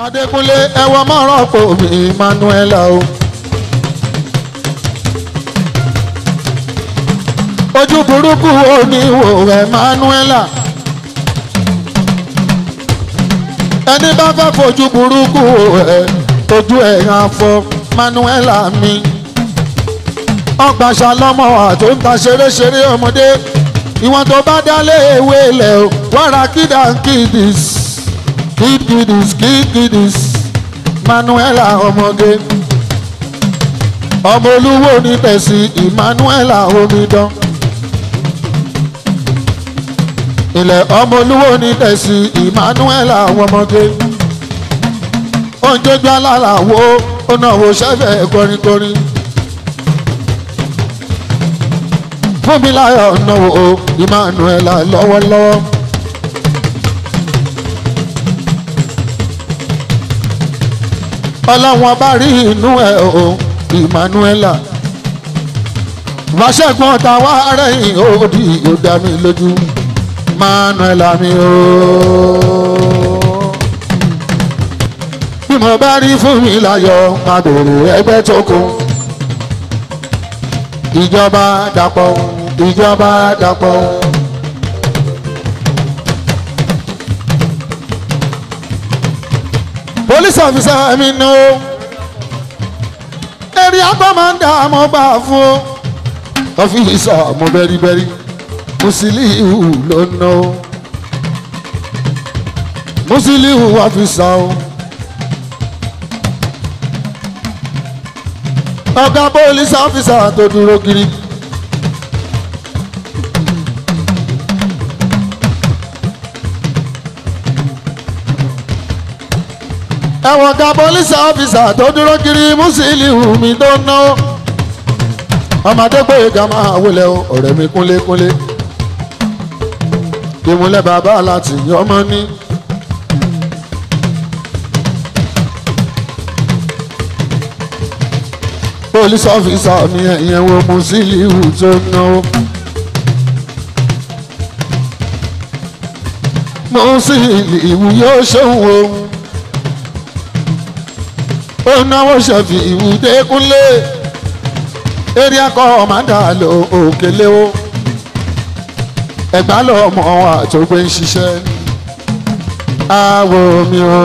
Adékúnlé ẹwọ mọ́rọ̀ pò mí Emmanuela o. Ojú burúkú oníwò Emmanuela. Ẹni bá fẹ́ fojú burúkú ẹ̀ ojú ẹ̀yàn afọ Emmanuela mi. Ọgbà ṣàlọ́mọ àtó ń ta ṣeréṣeré ọmọdé. Ìwọ̀n tó bá dálé ewé ilẹ̀ o wọ́n ra kidis. Kidis Emmanuela ọmọge. Ọmọ olúwo ní tẹ̀sí Emmanuela omidan. Ilẹ̀ ọmọ olúwo ní tẹ̀sí Emmanuela ọmọge. Oúnjẹ gbé alálàwo ó náà wo ṣẹ́fẹ̀ kọrinkọrin. Fúnmiláyọ̀ náwó Emmanuela lọ́wọ́lọ́wọ́. Ọlọ́wọ́n bá rí inú ẹ̀ o Emmanuela. Fàṣẹ́gun táwa rẹ̀yìn òdì yóò dá mi lójú Emmanuela mi o. Bí mo bá rí Fúnmiláyọ̀ máa bèrè ẹgbẹ́ tó kù. Ìjọba dàpọ̀ ìjọba dàpọ̀. Police officer mi nù. Area commander mo bá fún. Officer mo bẹ́rìbẹ́rì. Musiliu ló nà ó. Musiliu officer o. Ọ̀gá police officer tó dúró kiri. Ẹ̀wọ̀n ọ̀gá police officer tó dúró kiri Musiliu mi tó ná. Ọmọdé pé ìjà máa wọlé o ọ̀rẹ́ mi kúnlékúnlé. Ìmúlẹ̀ bàbá láti ọmọ ní. Police officer mi ẹ̀yẹ̀ wo Musiliu tó ná. Musiliu yóò ṣòwò. Ó náwó ṣẹ̀fì Ìwúdékúnlé. Area commander ló òkèlè o. Ẹ̀gbá lọ́mọ àtògbé ń ṣiṣẹ́. Àwọ̀ mi o.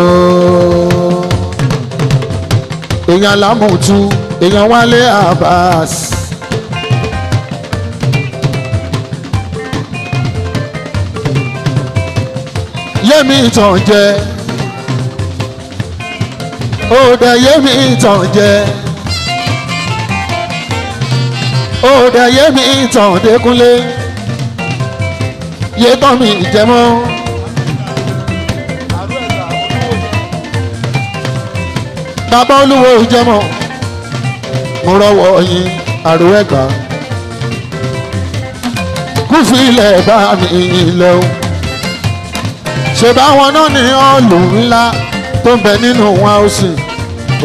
Èèyàn lámùtú. Èèyàn Wálé Abbas. Yẹ́mi ìtàn jẹ. Ó dẹ̀ yẹ́mi ìtàn jẹ. Ó dẹ̀ yẹ́mi ìtàn Dékúnlé. Yé tán mi ìjẹmọ́. Bàbá olúwo ìjẹmọ́. Mo rọwọ́ yín àrò ẹ̀gbá. Kúfì ilẹ̀ bá mi ilẹ̀ o. Ṣé báwọn náà ní ọ̀lù ńlá tó ń bẹ nínú wọn ó sì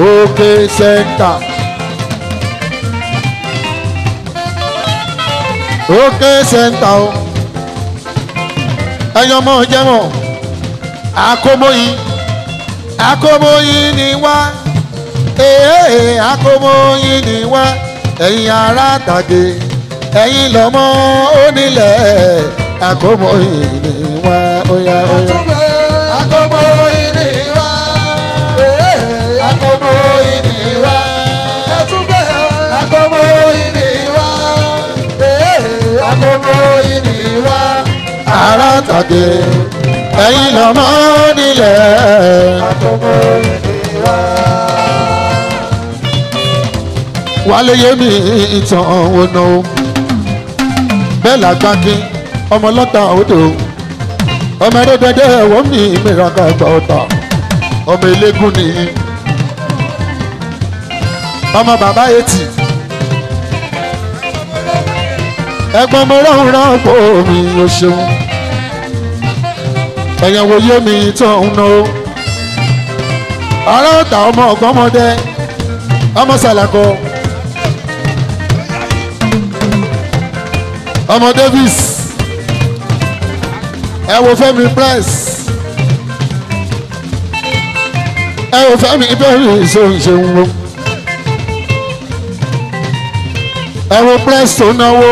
òkè sẹ́ńtà. Òkè sẹ́ńtà o. Ẹyọ mọ̀ jẹ́mọ̀. Akómóyin ni wá. Akómóyin ni wá. Ẹ̀yin ará tàgé. Ẹ̀yin lọ́mọ onílẹ̀. Akómóyin ni wá. Óyá óyá. Akómóyin ni wá. Akómóyin ni wá. Akómóyin ni wá. Akómóyin ni wá. Ará tàgé. Ẹ̀yin lọ́mọ onílẹ̀. Akómóyin ni wá. Wálé Yémi ìtàn ònà o. Bẹ́ẹ̀ làgbákin ọmọ lọ́ta odò. Ọmọ ẹ̀rẹ́dẹ́dẹ́ ẹ̀wọ̀n mi mìíràn ká gbà ọ̀tà. Ọmọ eléégún nìyí. Ọmọ bàbá etí. Ẹ̀gbọ́n mo rán pò mi o ṣeun. Ẹ̀yàn wo Yémi ìtàn ònà o. Ará ọ̀tà ọmọ ọ̀gọ́mọdé. Ọmọ sàlàkọ. Ọmọ Davis. Ẹ wo Fẹ́mi press. ẹ ò fẹ́ mi bẹ́ẹ̀ ṣeun wo. ẹ wo press tó náwó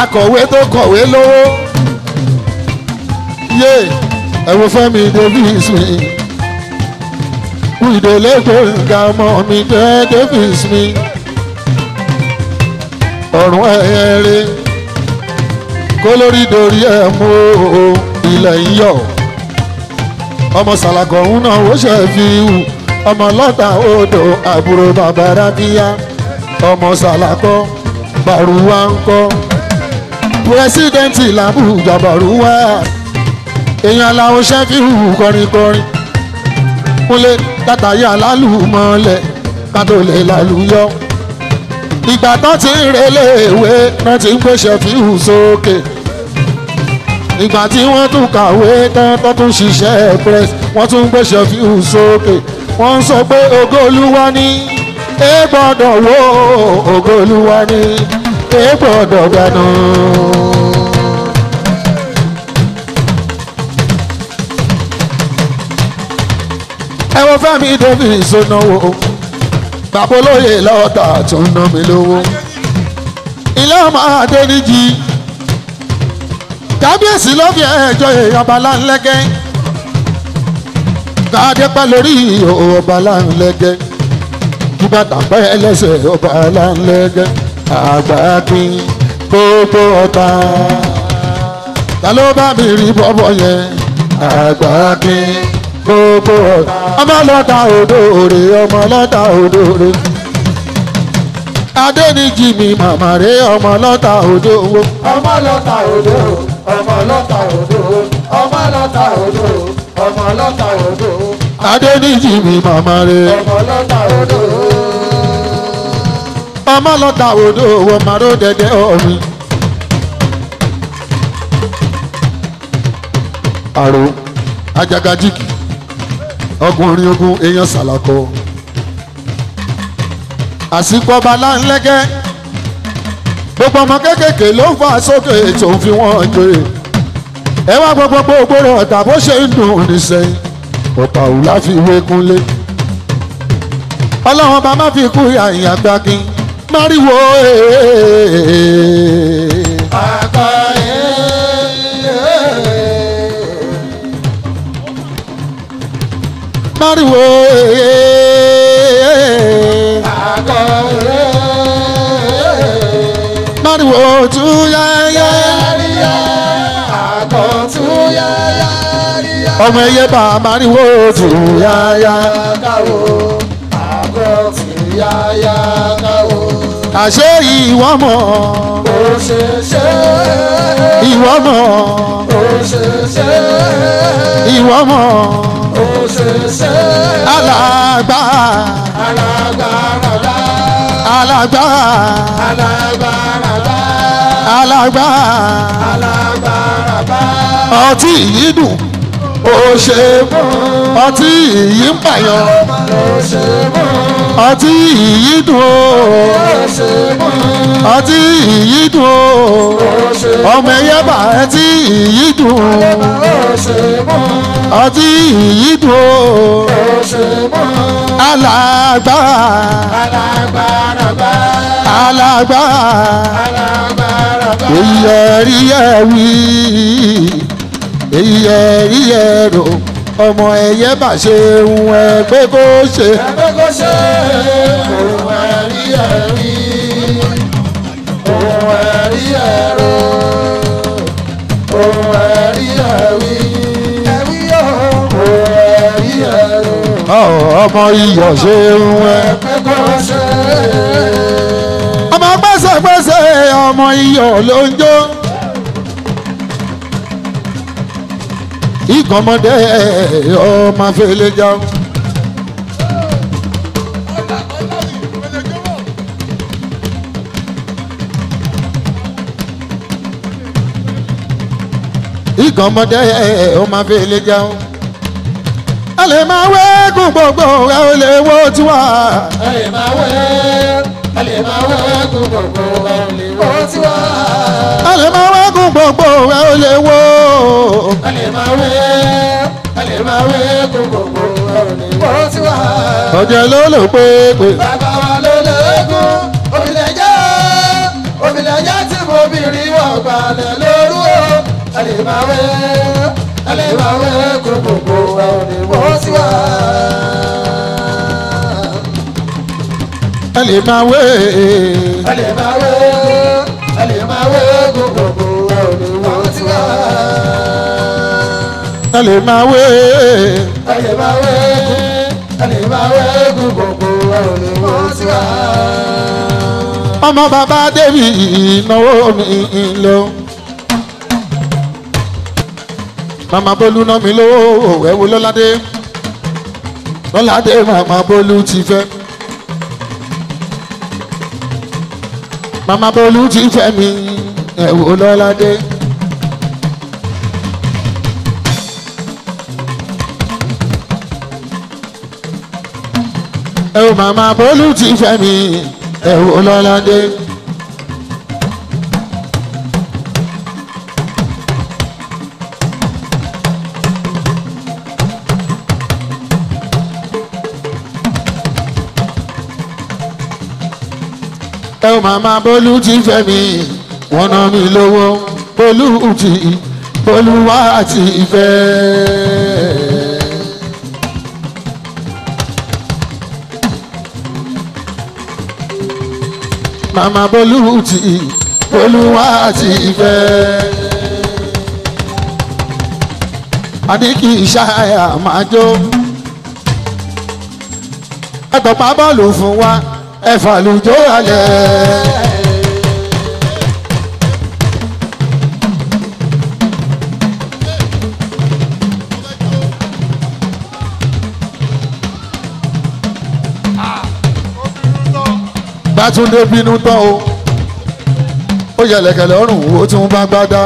akọ̀wé tó kọ̀wé lówó yé ẹ wo Fẹ́mi Davis mi ìdèlé gbòǹgà ọmọ mi jẹ́ Davis mi ọ̀run ẹ̀ẹ́rẹ́ kó lórí dorí ẹ̀ mú ilẹ̀ yíyọ̀ ọmọ sàlàkọ̀ọ́hún náà ó ṣe fi hù ọmọ lọ́tà odò àbúrò bàbá rábíyá ọmọ sàlàkọ́ bàrúwá ń kọ́ pírẹsidẹ́ǹtì làbújá bàrúwá èèyàn làwọn ṣe fi hù kọrinkọrin kúnlẹ̀ látàyà lálùmọ́lẹ̀ kátó lè lálùyọ ìgbà tó ti ń relé ìwé náà ti ń gbéṣẹ́ fi hù sókè ìgbà tí wọ́n tún kàwé tán tó tún ṣiṣẹ́ press wọ́n tún gbéṣẹ́ fi hù sókè wọ́n ń sọ pé ògo Olúwa ni ẹ gbọ́dọ̀ wò ògo Olúwa ni ẹ gbọ́dọ̀ gbanú. ẹ wo Fẹ́mi Davis náwó bàbá olóyè lọ́tà tó ń ná mi lówó ilé ọmọ Adéníjì kábíyèsí ló fi ẹjọ́ èèyàn ọba láńlẹ́gẹ́ káàdé pẹ́ lórí ọba láńlẹ́gẹ́ kíbàtà pẹ́ ẹlẹ́sẹ̀ ọba láńlẹ́gẹ́ àgbàkín gbogbo ọ̀tá ta ló bá mi rí bọ́bọ̀ yẹn àgbàkín gbogbo ọ̀tá ọmọ lọ́tà òdòrè ọmọ lọ́tà òdòrè Adéníjì mi màmá rè ọmọ lọ́tà òdòwò ọmọ lọ́tà odò ọmọ lọ́tà odò ọmọ lọ́tà odò ọmọ lọ́tà odò Adéníjì mi màmá rè ọmọ lọ́tà odò ọmọ lọ́tà òdòwò màró dẹ̀dẹ̀ ọ̀mí. àrò ajagajìkì ọkùnrin ogun èèyàn sàlàkọ àsìkò ọba láńlẹ́gẹ́ gbogbo ọmọ kékèké ló ń fa sókè tó ń fi wọ́n joyè ẹ wá gbogbo rẹ̀ ọ̀tà bó ṣe ń dùn nísẹ́yìn ọ̀pá òwúlá fi wé kúnlé ọlọ́run bá má fi kú àyìn àgbákin máríwó máríwó máríwó túyáyá ọmọ ẹyẹ bá máríwó túyáyá àṣé ìwọ mọ̀ ìwọ mọ̀ ìwọ mọ̀ alàgbà alàgbà ọtí yìí dùn ó ṣe ọtí yìí ń pààyàn ọtí yìí dùn ó ọtí yìí dùn ó ọmọ ẹyẹ bá ẹtí yìí dùn ọtí yìí dùn ó alàgbà èyí ẹ̀rí ẹ̀wí èyí ẹ̀rí ẹ̀rọ ọmọ ẹ̀yẹ bá ṣe ń ẹgbẹ́ kó ṣe. ohun ẹ̀rí ẹ̀rí ohun ẹ̀rí ẹ̀rọ ohun ẹ̀rí ẹ̀rí ẹ̀rí ohun ẹ̀rí ẹ̀rọ ọmọ iyọ̀ ṣe ń ẹgbẹ́ kó ṣe. ọmọ pẹ́sẹ̀pẹ́sẹ̀ ọmọ iyọ̀ ló ń jó. ìkọ̀mọdé ọmọ afẹ́lẹ́ já. ìkọ̀mọdé ọmọ afẹ́lẹ́ já. a lè máa wẹ́ẹ́gùn gbogbo ẹ ò lè wó tiwa. a lè máa wẹ́ẹ́gùn gbogbo ẹ ò lè wó tiwa. a lè máa wẹ́ẹ́gùn gbogbo ẹ ò lè wó. a lè máa wẹ́ẹ́gùn gbogbo ọjọ́ ló lò pé. bàbá wa ló lóògùn òbílẹ̀jẹ́ tí mo bí rí ọ̀gbàlẹ̀ lóru o ẹlẹ́màwé kókòkò ọ̀nì mọ́ sí wa. ẹlẹ́màwé kókòkò ọ̀nì mọ́ sí wa. ẹlẹ́màwé kókòkò ọ̀nì mọ́ sí wa. ọmọ bàbá débi ìnáwó mi lọ. màmá Bólú ná mi lówó ẹ̀wò lọ́ládé màmá Bólú ti fẹ́. màmá Bólú ti fẹ́ mi ẹ̀wò lọ́ládé. ẹ̀wò màmá Bólú ti fẹ́ mi ẹ̀wò lọ́ládé. ẹ̀wò màmá Bólú ti fẹ́ mi wọ́n ná mi lówó Bólú wá ti fẹ́. màmá Bólú wá ti fẹ́. àdìkì ìṣáyà máa jó ẹ̀tọ́ pa bọ́ọ̀lù fún wa ẹ̀fà lùjó alẹ́. Bátúndé bínú tán o ó yẹlẹkẹ lọ́rùn ó tún bá gbádá.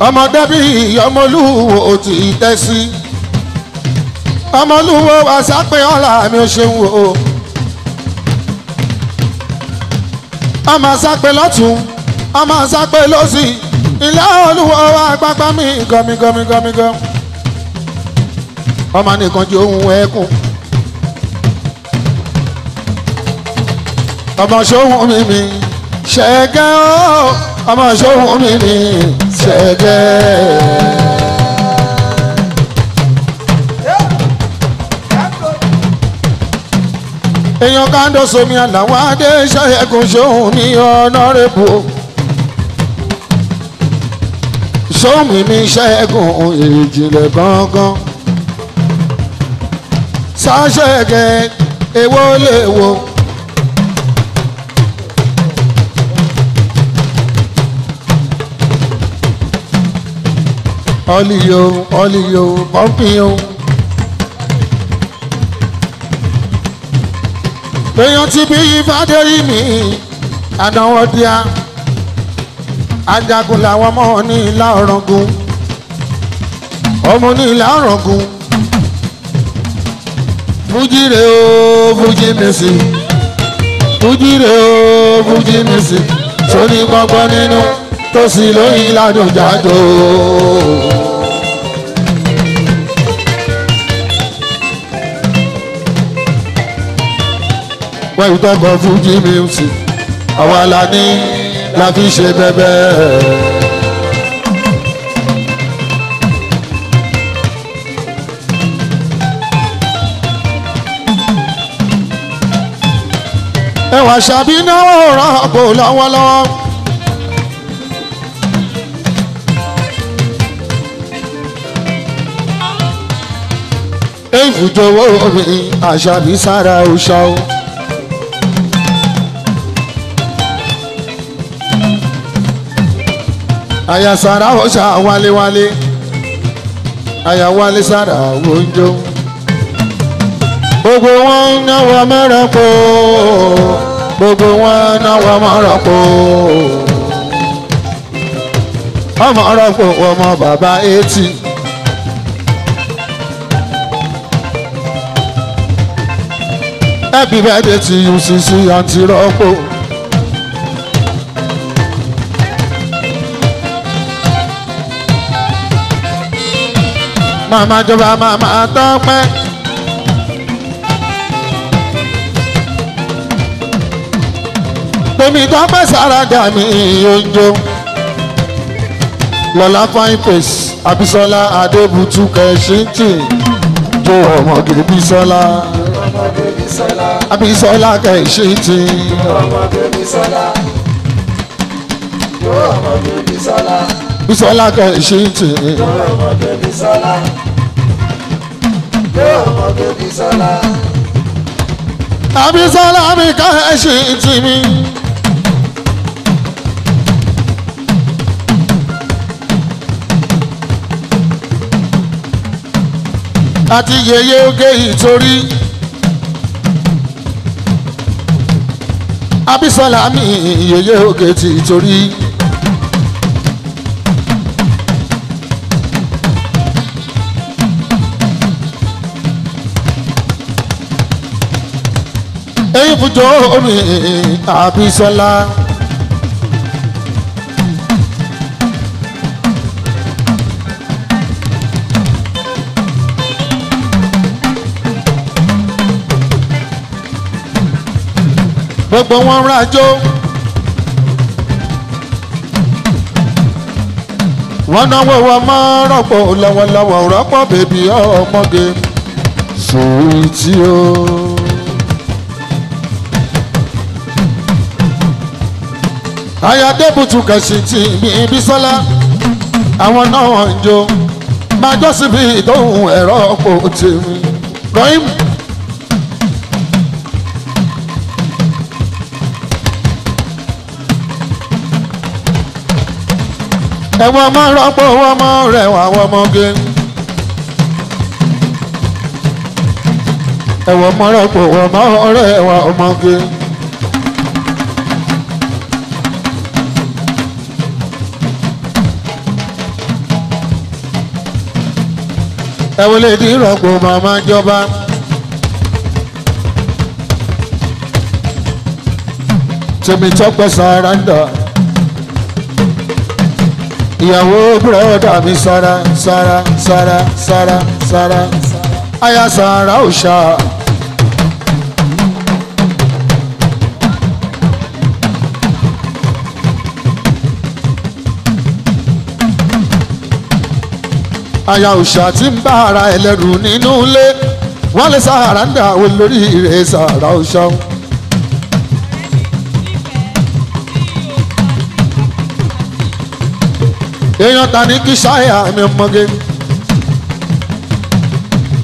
ọmọdé bí ọmọlúwo ti tẹ́ sí ọmọlúwo wá sápé ọ̀la mi ò ṣeun o. ọmọ sápé lọ́tún ọmọ sápé lọ́sì ilé olúwo wa pápá mi gọmigọmigọmigọm. ọmọ nìkan jẹ́ ohun ẹkùn ọmọ ṣòwò mi ṣẹ́gẹ́ o ọmọ ṣòwò mi ṣẹ́gẹ́. èèyàn kando somi àlàwọ̀ adé ṣẹ́gun ṣòun ní ọ̀nàrẹ́bù ṣòun mi ṣẹ́gun ìjìnlẹ̀ gangan ṣàṣẹ́gẹ́ èwo lè wo. ọlíyo pọ́ńpìyó. èèyàn ti bí Fádérí mi ànáwó díà ajagun làwọn ọmọ ní ìlà ọ̀rọ̀gùn ọmọ ní ìlà ọ̀rọ̀gùn fújì rè o fújì mèsì fújì rè o fújì mèsì sóní gbọ́ngbọ́n nínú tó sì lóyìn ládùn jáde. When you talk of Fuji music, àwa la ní la fi ṣe bẹ́bẹ́. Ẹwà ṣàbí náà rọ́pò lọ́wọ́lọ́wọ́. Ìfùjọwọ́ mi àṣàbí sára òṣà o. Aya Sara ọ̀ṣà wálé aya wálé Sara wọ́njọ́. Gbogbo wọn náwó mẹ́rẹ̀pọ̀ gbogbo wọn náwó mẹ́rẹ̀pọ̀. Ọmọ rọ̀pọ̀ ọmọ bàbá 80. happy birthday to you Sisi àǹtí rọ́pò. màmá jọba màmá tọ́pẹ́. tèmi tọ́pẹ́ sáradà mi yonjo. lọ́lá fine face Abisola Adébútú Kẹ́ṣíntì jó ọmọge Bísọ́lá. Abisola Kẹ́ṣíntì. Bísọ́lá Kẹ́ṣíntì. Abisola mi Kẹ́ṣíntì mi. àti yeye oge ìtorí Abisola mi yeye oge ti ìtorí. èyí fújọ omi Abisola. gbogbo wọn rájò wọn náwó wọn mọ rọpò lọ́wọ́lọ́wọ́ rọpò bèbí ọmọge sùwìtì o. Adébútú Kẹ́ṣíntì mi Bísọ́lá àwọn náà ń jó máa jọ́ síbi ìdóhùn ẹ̀rọ ọ̀pọ̀ tèmi rọ́ìm. ẹ̀wọ̀n ọmọ rọ́pò ọmọ rẹwà ọmọge. ẹ̀wọ̀n ọmọ rọ́pò ọmọ rẹwà ọmọge. ẹ̀wọ̀n lè dín rọ́pò màmá jọba. Tèmítọ́pẹ́ Sàràǹdà. ìyàwó bùrọ̀dá mi Sara Sara Sara Sara Sara aya Sara òòṣà. aya òòṣà tí ń bá ara ẹlẹ́rù nínú ilé wọ́n lè Sàràǹdà olórí rẹ̀ Sara òòṣà. èèyàn ta ní kí ṣáyà mi mọ́gé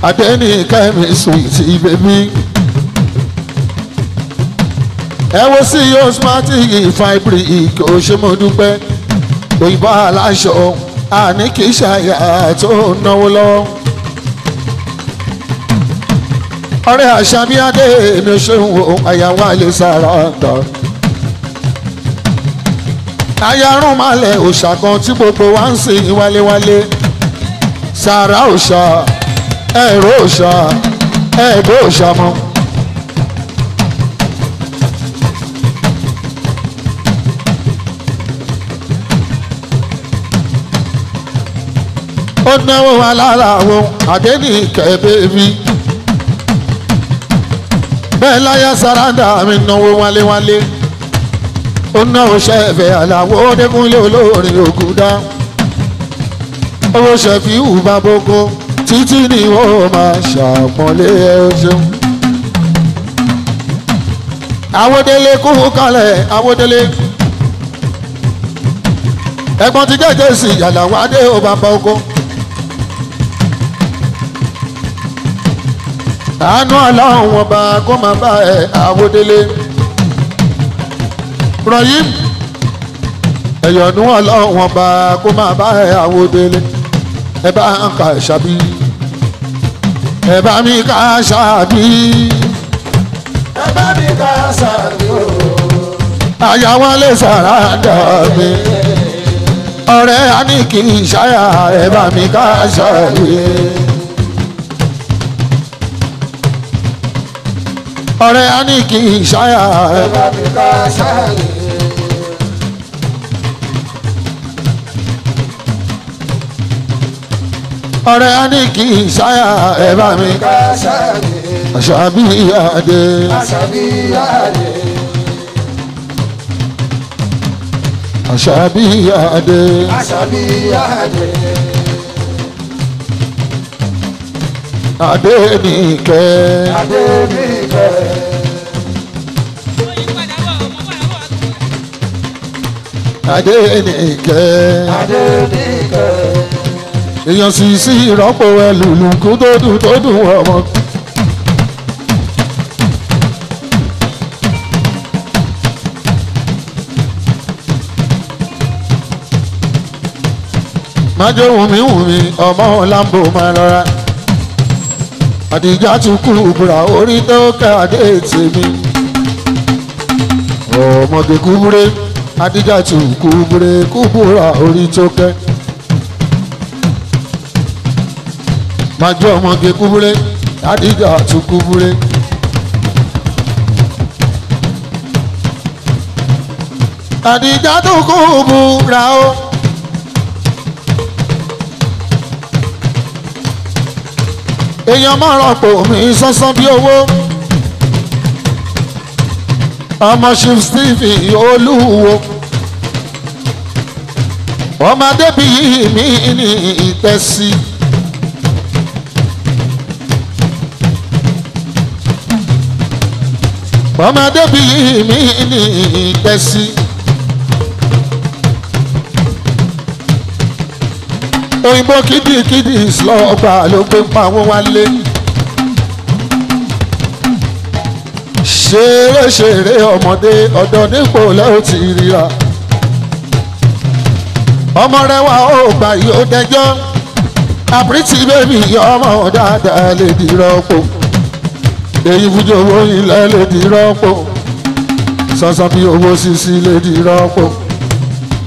àdéhùn kẹ́mi sweet baby. ẹ wo sí yóò smartic fabric òṣèmọdúpẹ́ òyìnbó aláṣọ àní kí ṣáyà tó náwó lọ́wọ́. ọ̀rẹ́ àṣàbíadé mi ò ṣeun wo àyàwó àlè Sàràǹdà. ayárún malẹ̀ òòṣà kan tí gbogbo wa ń sìn wálewálé Sàrà òòṣà ẹ̀rọ òòṣà ẹ̀ẹ́dọ́ òòṣà mọ́. ó náwó wa lára àwọn Adéníkẹ́ bèbí bẹ́ẹ̀ láyà Sàràǹdà mi náwó wálewálé. ó náwó ṣẹ́fẹ̀ Àlàó Dékúnlé olórin Ògúndá. owó Ṣẹ̀fíù Bàbókó títí ni wọ́n máa ṣàpọ́nlé ẹ̀ṣẹ̀. Àwọ̀délé kú kalẹ̀ Àwọ̀délé. ẹ̀gbọ́n ti jẹ́jẹ́ sí Àlàó Adé ò Bàbókó. àánú Ọlọ́run ọba kó máa bá ẹ Àwọ̀délé. Rọ̀yìn ẹ̀yọ̀nú Ọlọ́run ọba kó máa bá ẹ Àwọ̀délé. ẹ bá ń ka ṣàbí ẹ bá mi ká ṣàbí ẹ bá mi ká ṣàbí o. àyà wọn lè Sàràǹdà mi ọ̀rẹ́ àníkì ṣáyà ẹ bá mi ká ṣàbí. ọ̀rẹ́ á ní kí n ṣáyà ẹ bá mi ká ṣáàyè. ọ̀rẹ́ á ní kí n ṣáyà ẹ bá mi ká ṣáàyè. Àṣàbí Adé Àṣàbí Adé. Àṣàbí Adé Àṣàbí Adé. Adéníkẹ́ Adéníkẹ́. Adéníkẹ́ Adéníkẹ́. èèyàn sì sí ìrọ́pò ẹlùlù kú tó dùn ọmọ. májò wùmí ọmọ lambo máa lọ́ra àdìjà tún kú bùrà orí tó káàdé tèmi ọmọdé kúbúré àdìjà tún kú bùrà orí tó kẹ́ májò ọmọdé kúbúré àdìjà tún kúbúré. àdìjà tún kú bùrà o. èèyàn mọ̀ràn pò mí sánsán bí owó ọmọ chief Stephen Olúwo ọmọdé bí mi ní ìtẹ́sí ọmọdé bí mi ní ìtẹ́sí òyìnbó kìdìkìdì lọ́ọ̀gbà ló gbé pawó wálé ṣeré ọmọdé ọ̀dọ́ nípò lẹ́ò ti ríra ọmọ rẹ wà ó gbà yóò dẹjọ́ àpírítì bẹ́bí ọmọ dáadáa lè di rọ́pò èyí fújì owó ilẹ̀ lè di rọ́pò sọ́sọ́ bí owó sísí lè di rọ́pò.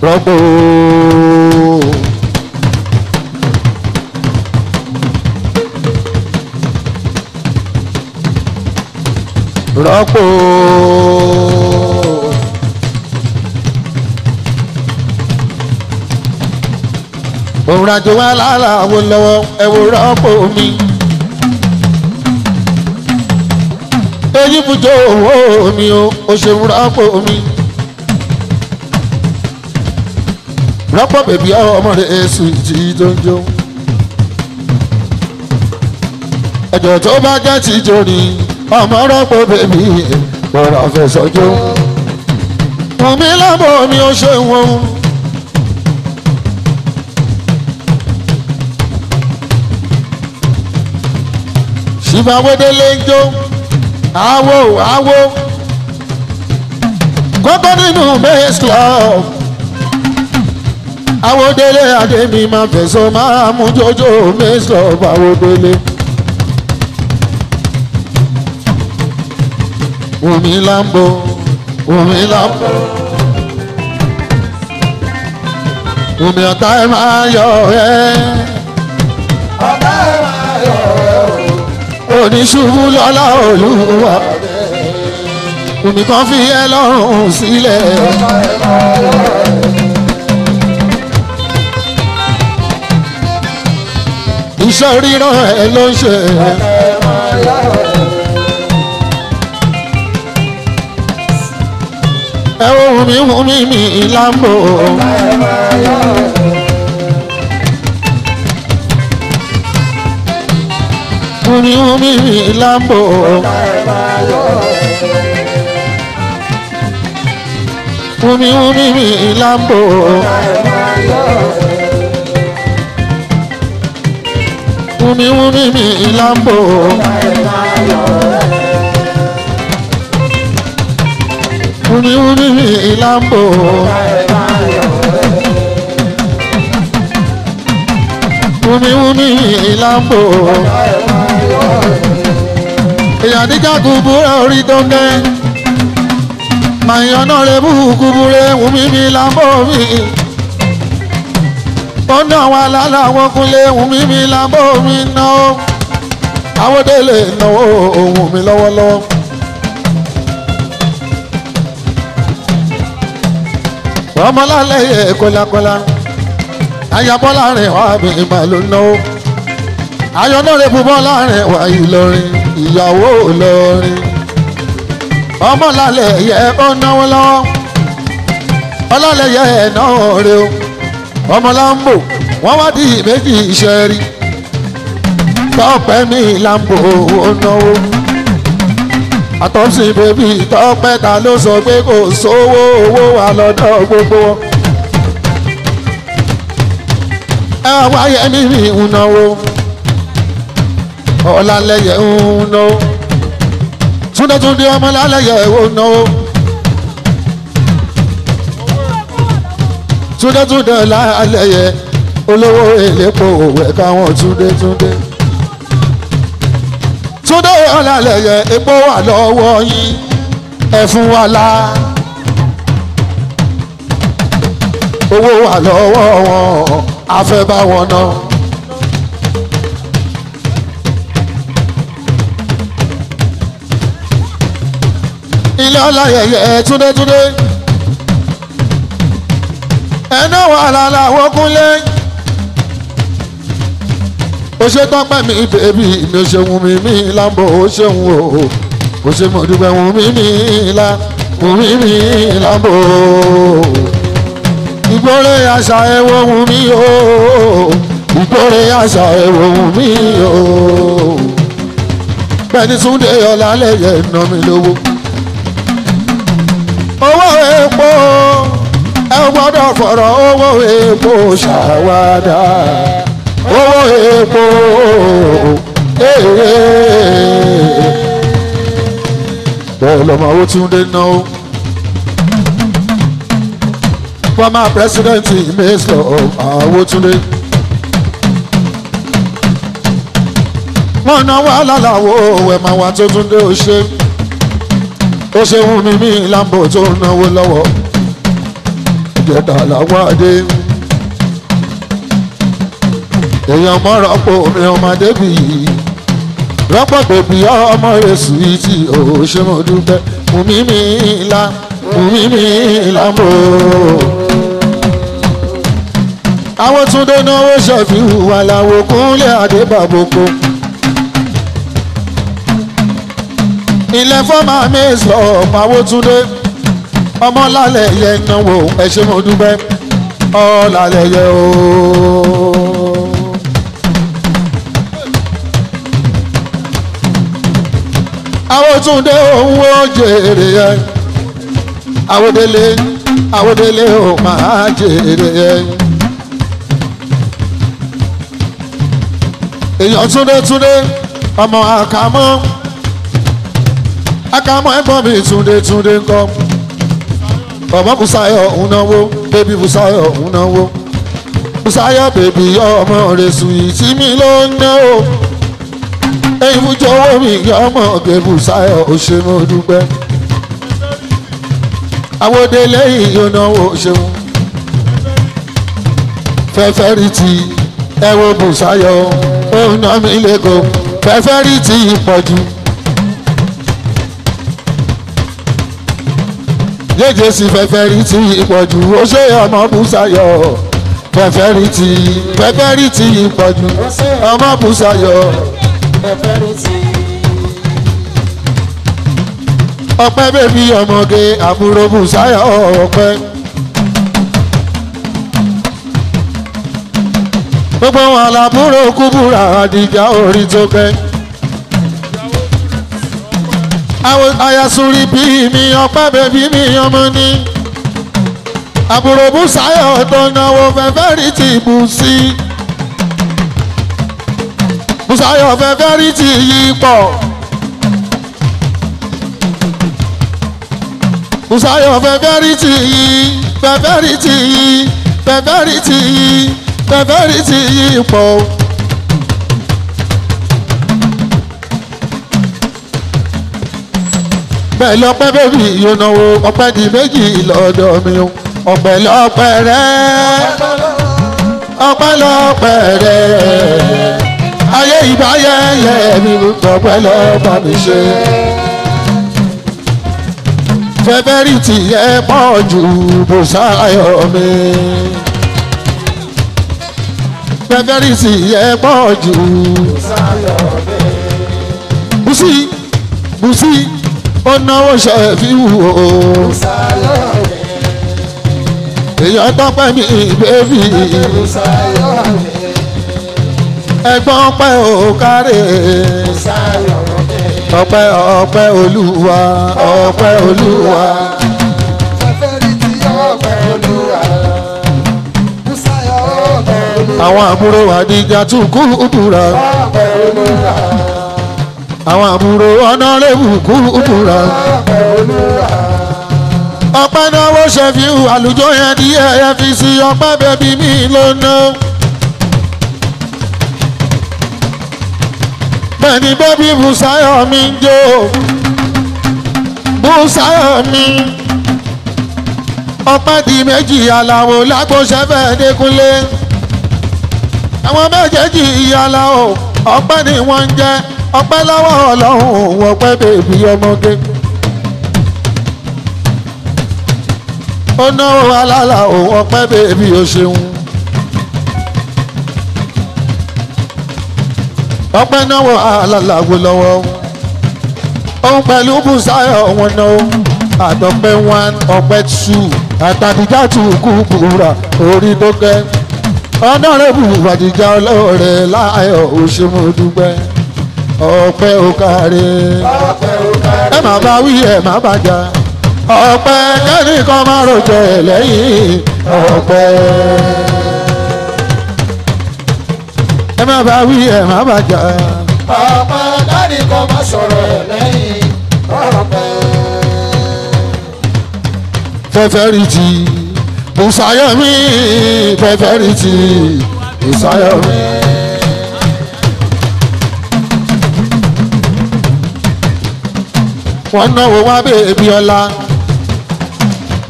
rọ́pò òun àjò wa láàláwọ lọ́wọ́ ẹ wo rọ́pò mi èyí fújò owó mi o ṣe rọ́pò mi rọ́pò bèbí ọmọ rẹ̀ èsù ìjì tó ń jó ẹjọ́ tó bá jẹ́ tìjọ ni ọmọ rọ́pò bèbí bọ̀rọ̀ fẹ̀sọ́jọ́ omi lábọ̀ mi ó ṣe wọ́n. ṣìbáwédélé ń jó àwo kókó nínú bass club àwòdélé adémi máa fẹ̀sọ́ máa mú jójó bass club àwòdélé. Wùmí Lambo Wùmí ọ̀tá ẹ̀ máa yọ ẹ́ Ọ̀tá ẹ̀ máa yọ ẹ́ o. oníṣubú lọ́lá Olúwa Wùmí kan fi ẹ́ lọ́rùn sílẹ̀. Ọ̀tá ẹ̀ máa yọ ẹ́. iṣẹ́ ríran ẹ̀ ló ń ṣe. Ọ̀tá ẹ̀ máa yọ ẹ́. ẹ wo Wùmí mi Lambo. Ọ̀tá ẹ̀ máa yọ ẹ́. Wùmí mi Lambo. Ọ̀tá ẹ̀ máa yọ ẹ́. Wùmí mi Lambo. Ọ̀tá ẹ̀ máa yọ ẹ́. Wùmí mi Lambo. Ọ̀tá ẹ̀ máa yọ ẹ́. Wùmí mi Lambo. Ọ̀tá ẹ̀ máa yọ ẹ́. Wùmí mi Lambo. Ọ̀tá ẹ̀ máa yọ ẹ́. èèyàn níjà kúburẹ́ orí tó ń gẹ́ màyàn náà lè mú kúburẹ́ Wùmí mi Lambo mi. ó ní àwọn alálà wọn kúnlé Wùmí mi Lambo mi náà Àwòdélé náwó ohun mi lọ́wọ́lọ́wọ́ ọmọ lálẹ́ yẹ kọ́lákọ́lá ayabọ́ láàrin wa mi mà ló náwó ayọ̀nọ́rẹ́ bubọ́ láàrin wa Ìlọrin ìyàwó Ìlọrin ọmọ lálẹ́ yẹ ó náwó lọ́wọ́ ọlálẹ́ yẹ náà rẹ o ọmọ Lambo wọ́n wá di méjì iṣẹ́ rí Tọ́pẹ́ mi Lambo ó náwó àtọ́sí bèbí Tọ́pẹ́ ta ló sọ pé kò sówó owó wà lọ́dọ̀ gbogbo wọn. ẹ wáyé mímí ń náwó ọ̀làlẹ́yẹ ń náwó túndétúndé ọmọ lálẹ́yẹ ń náwó túndétúndé lálẹ́yẹ olówó èlépo òwe káwọn túndétúndé. Túndé ọ̀làlẹ́yẹ epo wà lọ́wọ́ yín ẹ fún wa la owó wà lọ́wọ́ wọn a fẹ́ bá wọn ná. ilé ọ̀làyẹyẹ túndétúndé ẹ̀nà wàhálà làwọn kúnlé ó ṣe Tọ́pẹ́ mi bèbí mi ò ṣe wù mí mi Lambo ó ṣe wù ó ṣe mọ̀ dúpẹ́ wù mí mi Lambo ìgbórè àṣà ẹ̀wọ̀ wù mí o ìgbórè àṣà ẹ̀wọ̀ wù mí o bẹ́ẹ̀ni Túndé ọ̀làlẹ́yẹ ná mi lówó owó epo ẹ gbọ́dọ̀ fọ̀rọ̀ owó epo ṣàwádà owó epo bẹ́ẹ̀ lọ́mọ owó Túndé náà former president Mr. Awótúndé wọ́n náwó alálàwọ̀ ẹ̀ máa wà tó Túndé ó ṣe wù mí mi Lambo tó náwó lọ́wọ́ ìjẹta làwọn àdé èèyàn mọ́ rọ́pò mi ọmọdé bì í rọ́pò bèbí ọmọ rẹ̀ sùwìtì ó ṣe mo dúpẹ́ wù mí mi Lambo. àwọn Túndé náwó ṣàfihàn wà láwo Kúnlé Adébàbòkò ilẹ̀ fọ́mà mẹ́sàn ọ̀páwó Túndé ọmọ lálẹ́yẹ náwó ẹ ṣé mo dúpẹ́ ọ̀làlẹ́yẹ o. àwọn Túndé òun ó jèrè ẹ Àwòdélé ò máa jèrè ẹ. èèyàn Túndé ọmọ Àkàmọ́ ẹ̀gbọ́n mi Túndé ńkọ́ ọmọ Bùsáyọ̀ ń náwó bébí Bùsáyọ̀ ń náwó Bùsáyọ̀ bèbí ọmọ rẹ̀ sùwìtì mi ló ń náwó èyí fún jọ̀wọ́ mi ọmọ òkè Bùsáyọ̀ ó ṣe mo dúpẹ́ Àwòdélé yìí ó náwó ṣeun fẹ́fẹ́ rí ti ẹ̀wọ̀ Bùsáyọ̀ ó ná mi lẹ́kọ̀ọ́ fẹ́fẹ́ rí ti pọ̀jù. Jẹ́jẹ́ sí fẹ́fẹ́ rí ti ìpọ̀jù ó ṣe ọmọ Bùsáyọ̀ fẹ́fẹ́ rí ti ìpọ̀jù ọmọ Bùsáyọ̀ fẹ́fẹ́ rí ti. Ọpẹ́ bèbí ọmọge àbúrò Bùsáyọ̀ ọpẹ́. gbogbo wọn làbúrò Kúbúrà Àdìjà orí tó kẹ́. àwọn ayasuri bí mi Ọpẹ́ bèbí mi ọmọ ní àbúrò Bùsáyọ̀ tó náwó fẹ́fẹ́ rí ti Bùsí Bùsáyọ̀ fẹ́fẹ́ rí ti yí pọ̀ Bùsáyọ̀ fẹ́fẹ́ rí ti yí fẹ́fẹ́ rí ti yí fẹ́fẹ́ rí ti yí fẹ́fẹ́ rí ti yí pọ̀. Ọpẹ́ lọ́pẹ́ bèbí yóò náwó Ọpẹ́ di méjì lọ́dọ̀ mi o ọpẹ́ lọ́pẹ́ rẹ̀ ọpẹ́ lọ́pẹ́ rẹ̀ ayé ìbáyẹyẹ mi ọpẹ́ lọ́pẹ́ mi ṣe. fẹ́fẹ́rìtì ẹ pọ̀ jù Bùsáyọ̀ mi. fẹ́fẹ́rìtì ẹ pọ̀ jù Bùsáyọ̀ mi. Bùsí Bùsí ó náwó Ṣẹ̀fíù o. Bùsáyọ̀ mi. èèyàn tọ́pẹ́ mi bébì. Bùsáyọ̀ mi. ẹ̀gbọ́n pẹ́ ò kárẹ̀. Bùsáyọ̀ mi. ọpẹ́ ọpẹ́ Olúwa ọpẹ́ Olúwa. Fẹ́fẹ́rìtì ọpẹ́ Olúwa. Bùsáyọ̀ ọpẹ́ Olúwa. àwọn àbúrò Àdìjà tún kú búra. Ọpẹ́ Olúwa. àwọn àbúrò Ọ̀nàrẹ́bù kú búra. Ọpẹ́ Olúwa. ọpẹ́ náwó Ṣẹ̀fíù àlùjọ yẹn ní ẹ̀yẹ fi sí ọpẹ́ bẹ́bí mi lónà. bẹ́ẹ̀ni bẹ́bí Bùsáyọ̀ mi ń jó Bùsáyọ̀ mi. ọpẹ́ di méjì Àlàó lágbóṣẹ́fẹ́ Dékúnlé. àwọn méjèèjì Àlàó ọpẹ́ ni wọ́n ń jẹ́ ọpẹ́ lọ́wọ́ Ọlọ́run ọpẹ́ bèbí ọmọge. ó náwó alálà òun ọpẹ́ bèbí o ṣeun. ọpẹ́ náwó alálà wò lọ́wọ́ òun pẹ̀lú Bùsáyọ̀ wọn náà àtọpẹ́ 1 ọpẹ́ 2 àtàdíjà 2 kú búra orí tó kẹ́. Ọ̀nàrẹ́bù Àdìjà ọlọ́rẹ̀ láyọ̀ òṣèmọ̀dúpẹ́ ọpẹ́ òkàrẹ́. Ọpẹ́ Olúwa. ẹ má bá wí ẹ má bá jà ọpẹ́ kẹ́nìkan má rojọ́ ẹ̀ lẹ́yìn ọpẹ́. ẹ má bá wí ẹ má bá jà Ọpẹ́ kẹ́nìkan má sọ̀rọ̀ ẹ̀ lẹ́yìn. Ọpẹ́. fẹ́fẹ́rìtì Bùsáyọ̀ mi fẹ́fẹ́rìtì Bùsáyọ̀ mi. wọ́n náwó wá bèbí ọlá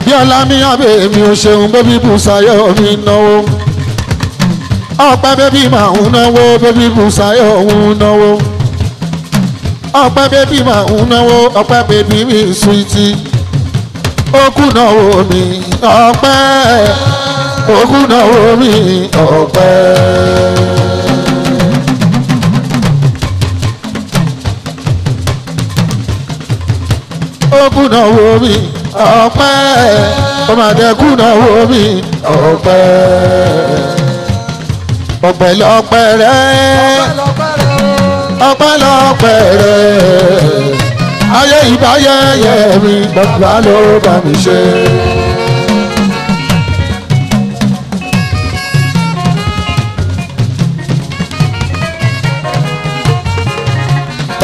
bí ọlá mi á bèbí o ṣeun bébí Bùsáyọ̀ mi náwó. ọpẹ́ bébí máa ń náwó bébí Bùsáyọ̀ ń náwó. ọpẹ́ bébí máa ń náwó ọpẹ́ bébí mi suwiti. okú náwó mi ọpẹ́ okú náwó mi ọpẹ́. okú náwó mi ọpẹ́ ọmọdé kú náwó mi ọpẹ́. ọpẹ́ lọ́pẹ́ rẹ ọpẹ́ lọ́pẹ́ rẹ ayé ìbáyẹyẹ mi bàbá ló bá mi ṣe.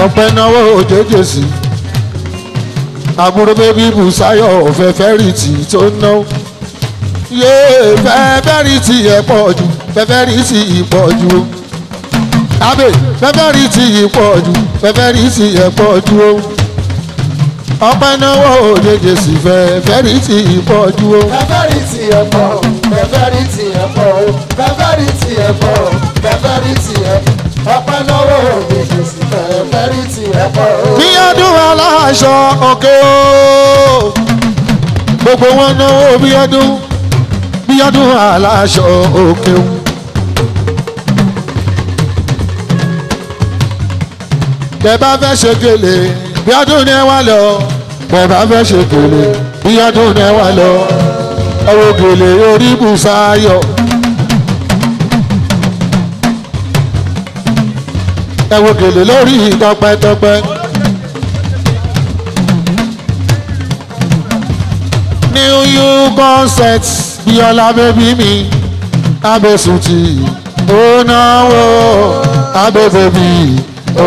ọpẹ́ náwó òjòjò sí àbúrò bébí Bùsáyọ̀ fẹ́fẹ́rìtì tó ná. yéé fẹ́fẹ́rìtì ẹ̀ pọ̀ jù fẹ́fẹ́rìtì pọ̀ jù o. àbẹ̀ fẹ́fẹ́rìtì pọ̀ jù fẹ́fẹ́rìtì ẹ̀ pọ̀ jù o. ọpẹ́ náwó òjèjì sí fẹ́fẹ́rìtì pọ̀ jù o. Fẹ́fẹ́rìtì ẹ̀pọ̀, fẹ́fẹ́rìtì ẹ̀pọ̀, fẹ́fẹ́rìtì ẹ̀pọ̀, fẹ́fẹ́rìtì ẹ̀pọ̀. Ọpẹ́ lọ́wọ́ òjèjì sí fẹ́fẹ́rìtì ẹ̀pọ̀. bí ọdún aláṣọ òkè o gbogbo wọn náwó bí ọdún aláṣọ òkè o. tẹ́ bá fẹ́ ṣe gèlè bí ọdún ni ẹ wá lọ tẹ́ bá fẹ́ ṣe gèlè bí ọdún ni ẹ wá lọ ọwọ́ gèlè orí Bùsáyọ̀. ẹ wo gèlè lórí tọpẹ́tọpẹ́. new you concept Bíọ́lá bébí mi abẹ́sùtì ó náwó abẹ́bẹ́bí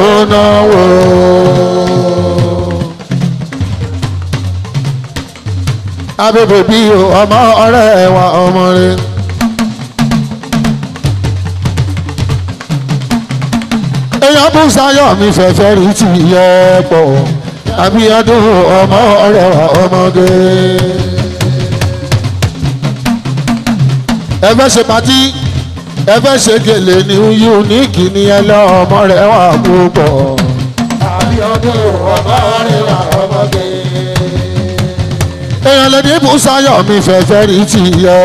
ó náwó. abẹ́bẹ́bí ọmọ ọ̀rẹ́ wa ọmọ rẹ̀. èèyàn Bùsáyọ̀ mi fẹ́fẹ́rìtì yẹ pọ̀ Abíọ́dún ọmọ ọ̀rẹ́ wa ọmọge. ẹ fẹ́ ṣe pàtí ẹ fẹ́ ṣe gèlè ní unique ní ẹ lọ ọmọ rẹ̀ wà púpọ̀. Abíọ́dún ọmọ rẹ̀ wà ọmọge. èèyàn lè ní Bùsáyọ̀ mi fẹ́fẹ́ rí ti yẹ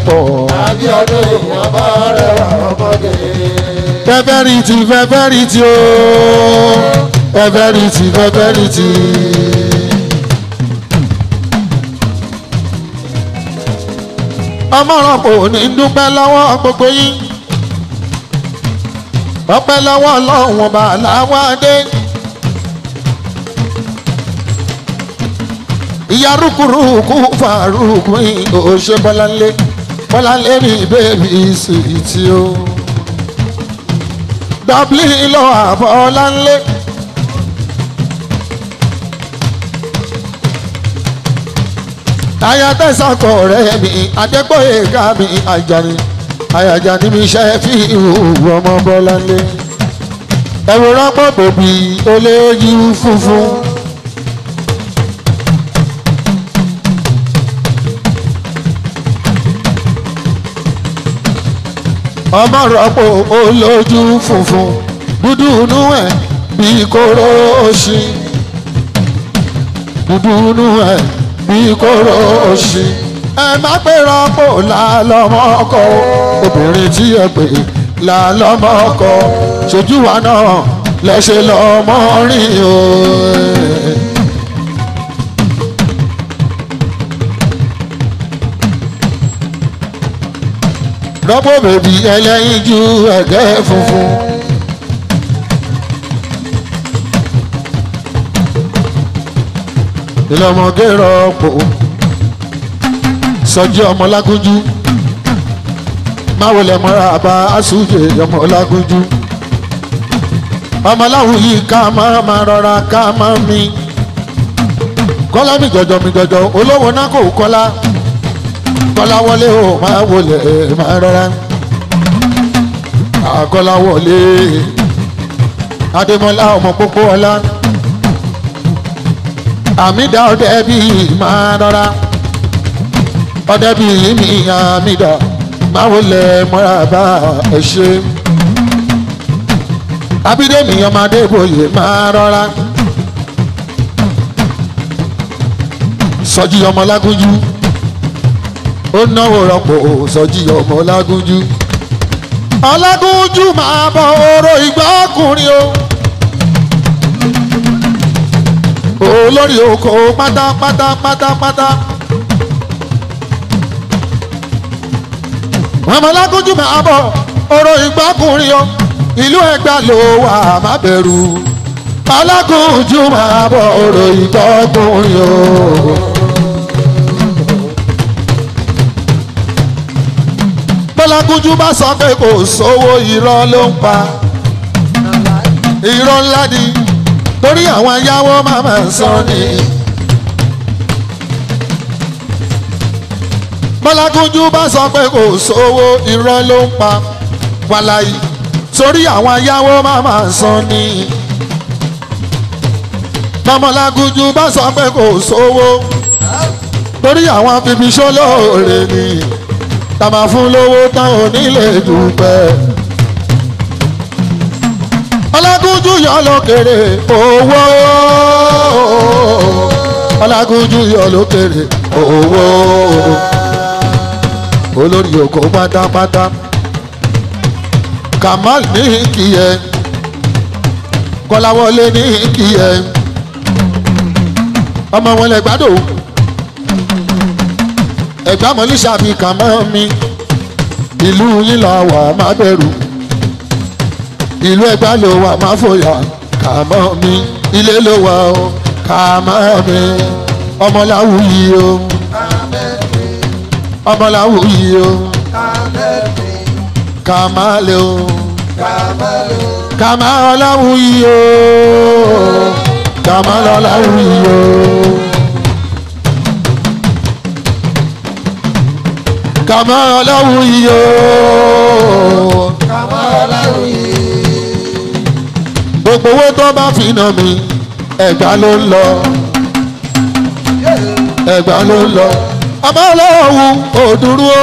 pọ̀. Abíọ́dún èèyàn bá rẹwà ọmọdé. fẹ́fẹ́ rí ti o fẹ́fẹ́ rí ti. ọmọràn kò ní dúpẹ́ lọ́wọ́ gbogbo yín ọpẹ́ lọ́wọ́ Ọlọ́run ọba làwádé. ìyá rúkúrúkú fàrúkú òṣè bọ́láńlé mi bébí sùwìtì o. Dublin lọ àbọ̀láńlé. aya tẹ̀sánkọ̀ rẹ̀ mi Adégbóyè ká mi Àjàní mi ṣe fi ìhòòhò ọmọ Bọ́láńlé. ẹ̀wù rọ́pọ̀ bèbí olóyún funfun. ọmọ rọ́pò olójú funfun dúdú inú ẹ̀ bí kóró òṣì dúdú inú ẹ̀ bí kóró òṣì. ẹ má pé rọ́pò lálọ́mọ́kọ obìnrin tí ẹ pè lálọ́mọ́kọ ṣojú wa náà lẹ́ṣẹ̀ lọ́mọ rìn o. rọ́pò bèbí ẹlẹ́yinjú ẹ̀gẹ́ funfun. ìlọmọge rọ́pò Sọjí ọmọ Lágúnjú máwòlẹ̀ mọ́ra bá aṣújẹ ọmọ Lágúnjú. ọmọ láwùú yìí ká máa rọra ká máa mi. kọ́lá mi jọjọ olówó náà kò kọ́lá. Kọ́lá wọlé o máa wọlé máa rọra. Kọ́lá wọlé Adémọ́lá ọmọ pópó ọlá. Àmídà ọdẹ bí máa rọra. ọdẹ bí mi Àmídà máa wọlé mọ́ra bá ẹ ṣe. Abídèmí ọmọ Adébóyè máa rọra. Sọjí ọmọ Lágúnjú ó náwó rọpò Sọjí ọmọ Lágúnjú. Ọlágúnjú máa bọ oró ìgbà ọkùnrin o. olórí oko pátápátá. ọmọ Lágúnjú máa bọ oró ìgbà ọkùnrin o. ìlú Ẹ̀gbá ló wà má bẹ̀rù. Ọlágúnjú máa bọ oró ìgbà ọkùnrin o. Lágúnjú bá sọ pé kò sówó irọ́ ló ń pa. irọ́ ńlá ni torí àwọn ayáwó máa ń sọ ni. Lágúnjú bá sọ pé kò sówó irọ́ ló ń pa. wàláyé torí àwọn ayáwó máa ń sọ ni. Lágúnjú bá sọ pé kò sówó torí àwọn afibiṣọ́ lóore ni. Tàmà fún lówó tán onílé dúpẹ́. Ọlágúnjú yọ lókèrè owó. Ọlágúnjú yọ lókèrè owó. olórí oko pátápátá. Kamal ní kìyẹ. Kọ́láwọlé ní kìyẹ. ọmọ wọn lẹ gbádùn. Ẹ̀gbá mọ́lísà fi kàn mọ́ mi. ìlú yín la wà má bẹ̀rù. ìlú Ẹ̀gbá ló wà má fòyà kà mọ́ mi. ilé ló wà ó kà mọ́ mi. Ọmọláwùyí o. Ọmọláwùyí o. Kàmálẹ̀ o. Kàmálọ̀láwùyí o. Kàmálọ̀láwùyí o. Kàmálọ̀láwùyí o. Kàmálọ̀láwùyí. Gbogbo owó tó bá fi nà mí Ẹ̀gbá ló ń lọ. Ẹ̀gbá ló ń lọ. Ọmọ Ọlọ́run òdúró.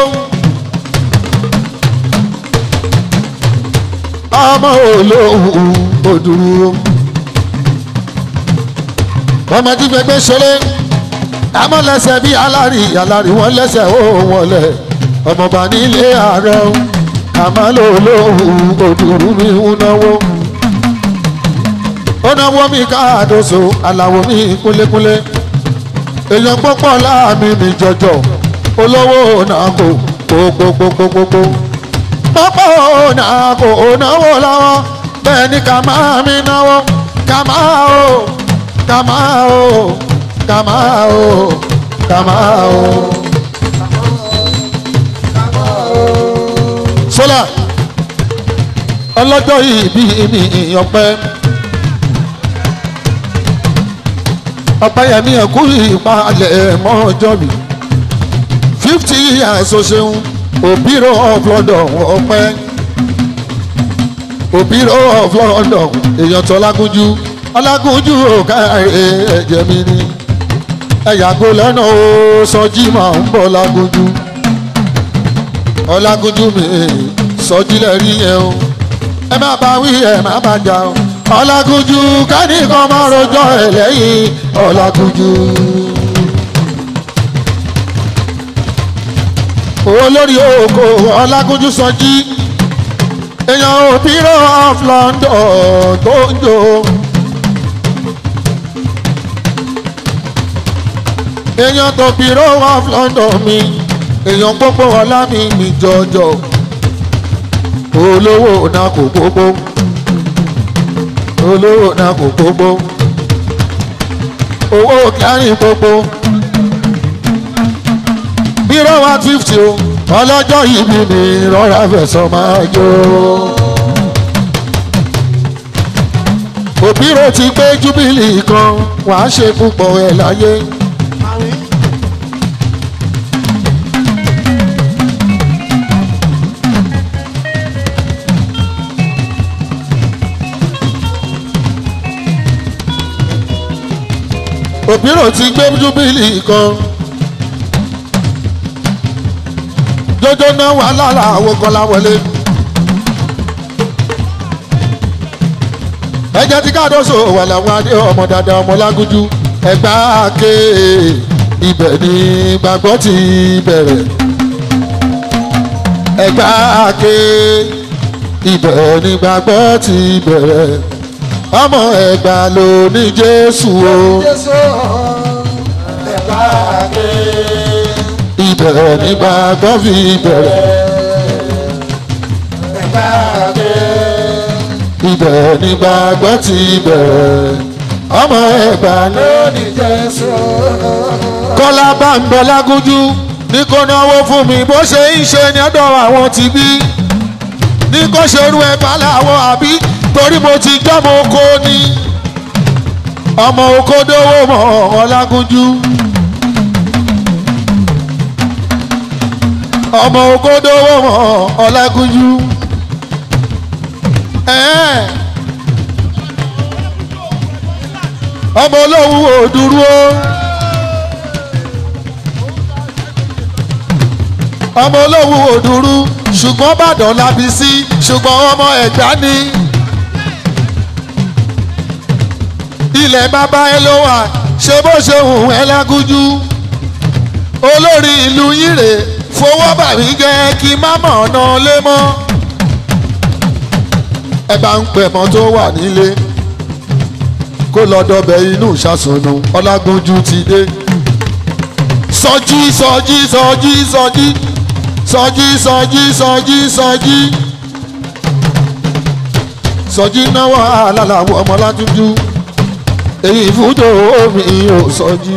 Ọmọ Ọlọ́run òdúró. Ọmọ tí fẹ́ gbé ṣeré àmọ́ lẹ́sẹ̀ bí alárí wọ́n lẹ́sẹ̀ ó wọlé ọmọọba nílé ààrẹ àmọ́ lòlóhùn òdùrú mi ń náwó ó náwó mi káàdóso aláwo mi kúlékúlé èèyàn pọ́pọ́ láàmì mi jọjọ olówó náà kò kókókókókó pọ́pọ́ náà kò náwó lọ́wọ́ bẹ́ẹ̀ ni ká máa mi náwó ká máa o ká máa o ká máa o ká máa o. sọlá ọlọ́jọ́ ìbí mi ọpẹ́ ọpẹ́yẹmí ẹ̀kú ìpalẹ̀ mọ́jọ́ mi 50 years o ṣeun òbírò of London ọpẹ́ òbírò of London èèyàn tó ọlágúnjú òkà ẹ̀jẹ̀ mi ni ẹ̀yàgò lẹ́nà ó sọjí máa ń bọ̀ ọlágúnjú mi sọjí lẹ́rí yẹn o ẹ má bá wí ẹ má bá jà o ọlágúnjú kánìkan máa rojọ́ ẹ lẹ́yìn ọlágúnjú. olórí oko ọlágúnjú sọjí èèyàn òbírò of London tó ń jò. èèyàn tó bírò of London mi èèyàn gbogbo ọlá mi jọjọ olówó náà kò gbogbo olówó náà kò gbogbo owó kíárìn gbogbo bírò 150 o ọlọ́jọ́ ìbí mi rọra fẹ̀sọ̀ máa jó òbírò ti pé júbílì kan wàá ṣe púpọ̀ ẹ̀ láyé. òbírò ti gbé júbílì kan jọjọ náà wà lára àwọn kọlá wọlé ẹjẹ tí káàdọ́sọ wà láwọn adé ọmọ dáadáa ọmọ lágúnjú ẹgbà ké ibẹ̀ ní gbàgbọ́ ti bẹ̀rẹ̀ ẹgbà ké ibẹ̀ ní gbàgbọ́ ti bẹ̀rẹ̀ ọmọ ẹgbà ló ní Jésù o ibẹ̀ ní gbàgbọ́ fi bẹ̀rẹ̀ ibẹ̀ ní gbàgbọ́ ti bẹ̀rẹ̀ ọmọ ẹgbà ló ní Jésù. Kọ́lá bá ń bẹ lágúnjú ní kó náwó fún mi bó ṣe ń ṣe ní ọ̀dọ̀ àwọn ti bí ní kó ṣerú ẹ̀ bá láwọ̀ àbí torí mo ti jọ́mọ oko ní ọmọ oko dówó mọ́ ọlágúnjú ọmọ oko dówó mọ́ ọlágúnjú ọmọ olówó òdúró ọmọ olówó òdúró ṣùgbọ́n bàdàn lábí sí ṣùgbọ́n ọmọ ẹ̀gbá ni ilẹ̀ bàbá ẹ ló wà ṣe bó ṣe hùn ẹ lágúnjú olórí ìlú yìí rè fowó bàbí jẹ́ kí má mọ̀ ọ̀nà lé mọ́ ẹ bá ń pẹ̀mọ́ tó wà nílé kó lọ dọbẹ̀ inú ìṣàsùnù ọlágúnjú ti dé sọjí sọjí sọjí sọjí sọjí sọjí sọjí sọjí sọjí náwó àlàlàwọ ọmọ lágúnjú èyí fúdò omi ò sọjí.